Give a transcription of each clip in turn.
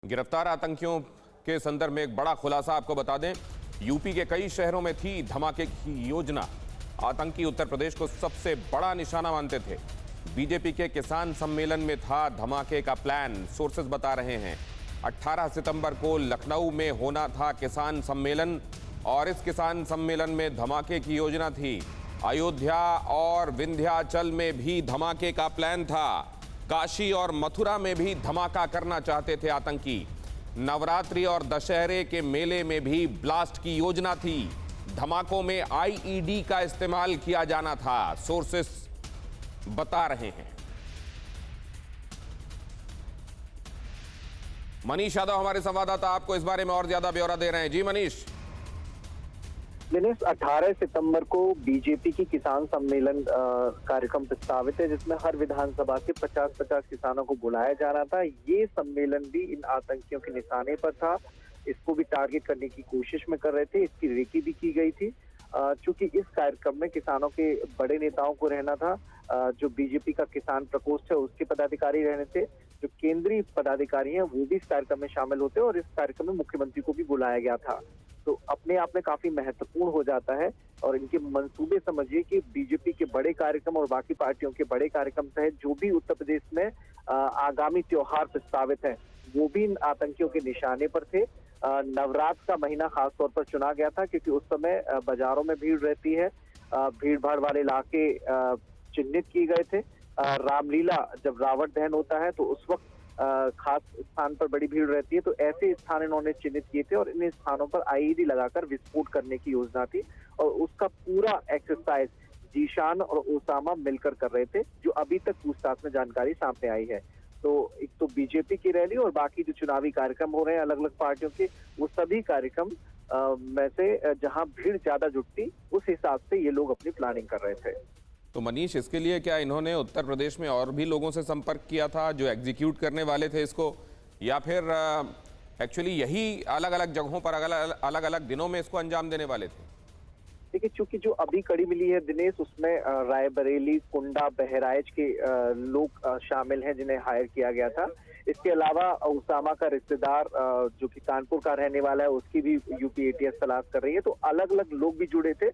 गिरफ्तार आतंकियों के संदर्भ में एक बड़ा खुलासा आपको बता दें। यूपी के कई शहरों में थी धमाके की योजना। आतंकी उत्तर प्रदेश को सबसे बड़ा निशाना मानते थे। बीजेपी के किसान सम्मेलन में था धमाके का प्लान। सोर्सेज बता रहे हैं 18 सितंबर को लखनऊ में होना था किसान सम्मेलन और इस किसान सम्मेलन में धमाके की योजना थी। अयोध्या और विंध्याचल में भी धमाके का प्लान था। काशी और मथुरा में भी धमाका करना चाहते थे आतंकी। नवरात्रि और दशहरे के मेले में भी ब्लास्ट की योजना थी। धमाकों में आईईडी का इस्तेमाल किया जाना था, सोर्सेस बता रहे हैं। मनीष यादव हमारे संवाददाता आपको इस बारे में और ज्यादा ब्यौरा दे रहे हैं। जी मनीष। दिनेश, 18 सितंबर को बीजेपी की किसान सम्मेलन कार्यक्रम प्रस्तावित है, जिसमें हर विधानसभा के 50-50 किसानों को बुलाया जा रहा था। ये सम्मेलन भी इन आतंकियों के निशाने पर था। इसको भी टारगेट करने की कोशिश में कर रहे थे। इसकी रेकी भी की गई थी। चूंकि इस कार्यक्रम में किसानों के बड़े नेताओं को रहना था। जो बीजेपी का किसान प्रकोष्ठ है उसके पदाधिकारी रहने थे। जो केंद्रीय पदाधिकारी हैं वो भी इस कार्यक्रम में शामिल होते और इस कार्यक्रम में मुख्यमंत्री को भी बुलाया गया था। तो अपने आप में काफी महत्वपूर्ण हो जाता है और इनके मंसूबे समझिए कि बीजेपी के बड़े कार्यक्रम और बाकी पार्टियों के बड़े कार्यक्रम सहित जो भी उत्तर प्रदेश में आगामी त्योहार प्रस्तावित है वो भी इन आतंकियों के निशाने पर थे। नवरात्र का महीना खास तौर पर चुना गया था क्योंकि उस समय बाजारों में भीड़ रहती है। भीड़ भाड़ वाले इलाके चिन्हित किए गए थे। रामलीला जब रावण दहन होता है तो उस वक्त खास स्थान पर बड़ी भीड़ रहती है, तो ऐसे स्थान इन्होंने चिन्हित किए थे और इन स्थानों पर आईईडी लगाकर विस्फोट करने की योजना थी और उसका पूरा एक्सरसाइज जीशान और ओसामा मिलकर कर रहे थे, जो अभी तक पूछताछ में जानकारी सामने आई है। तो एक तो बीजेपी की रैली और बाकी जो चुनावी कार्यक्रम हो रहे हैं अलग अलग पार्टियों के, वो सभी कार्यक्रम में से जहां भीड़ ज्यादा जुटती उस हिसाब से ये लोग अपनी प्लानिंग कर रहे थे। तो मनीष, इसके लिए क्या इन्होंने उत्तर प्रदेश में और भी लोगों से संपर्क किया था जो एग्जीक्यूट करने वाले थे इसको, या फिर एक्चुअली यही अलग अलग जगहों पर अलग अलग दिनों में इसको अंजाम देने वाले थे? देखिए, चूंकि जो अभी कड़ी मिली है दिनेश, उसमें रायबरेली, कुंडा, बहराइच के लोग शामिल हैं जिन्हें हायर किया गया था। इसके अलावा उसामा का रिश्तेदार जो कि कानपुर का रहने वाला है, उसकी भी यूपी एटीएस तलाश कर रही है। तो अलग अलग लोग भी जुड़े थे।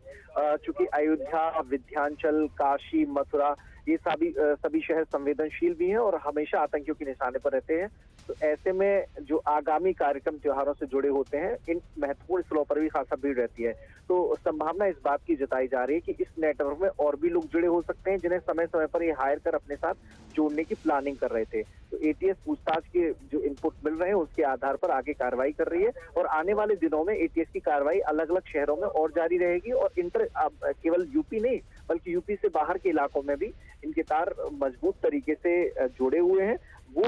चूंकि अयोध्या, विंध्याचल, काशी, मथुरा ये सभी शहर संवेदनशील भी हैं और हमेशा आतंकियों के निशाने पर रहते हैं। तो ऐसे में जो आगामी कार्यक्रम त्योहारों से जुड़े होते हैं, इन महत्वपूर्ण स्थलों पर भी खासा भीड़ रहती है। तो संभावना इस बात की जताई जा रही है कि इस नेटवर्क में और भी लोग जुड़े हो सकते हैं जिन्हें समय समय पर ये हायर कर अपने साथ जोड़ने की प्लानिंग कर रहे थे। तो एटीएस पूछताछ के जो इनपुट मिल रहे हैं उसके आधार पर आगे कार्रवाई कर रही है और आने वाले दिनों में एटीएस की कार्रवाई अलग अलग शहरों में और जारी रहेगी और केवल यूपी नहीं बल्कि यूपी से बाहर के इलाकों में भी इनके तार मजबूत तरीके से जुड़े हुए हैं। वो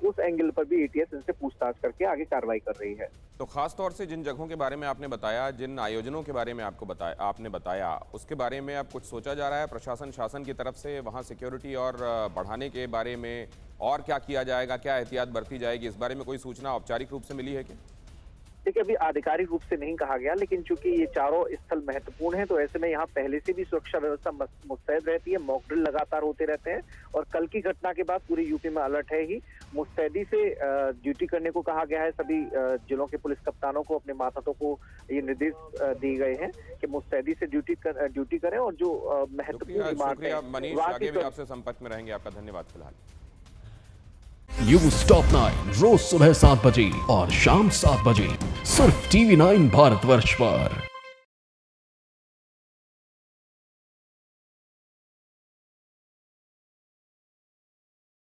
उस एंगल पर भी एटीएस इनसे पूछताछ करके आगे कार्रवाई कर रही है। तो खास तौर से जिन जगहों के बारे में आपने बताया, जिन आयोजनों के बारे में आपने बताया, उसके बारे में अब कुछ सोचा जा रहा है प्रशासन शासन की तरफ से वहां सिक्योरिटी और बढ़ाने के बारे में, और क्या किया जाएगा, क्या एहतियात बरती जाएगी, इस बारे में कोई सूचना औपचारिक रूप से मिली है क्या? देखिए, अभी आधिकारिक रूप से नहीं कहा गया, लेकिन चूंकि ये चारों स्थल महत्वपूर्ण हैं तो ऐसे में यहाँ पहले से भी सुरक्षा व्यवस्था मुस्तैद रहती है। मॉक ड्रिल लगातार होते रहते हैं और कल की घटना के बाद पूरी यूपी में अलर्ट है ही। मुस्तैदी से ड्यूटी करने को कहा गया है। सभी जिलों के पुलिस कप्तानों को, अपने मातहतों को ये निर्देश दिए गए हैं कि मुस्तैदी से ड्यूटी करें और जो महत्वपूर्ण इमारतें। मनीष, आगे भी आपसे संपर्क में रहेंगे। आपका धन्यवाद। फिलहाल न्यूज़ टॉप 9 रोज सुबह 7 बजे और शाम 7 बजे सिर्फ TV9 भारतवर्ष पर।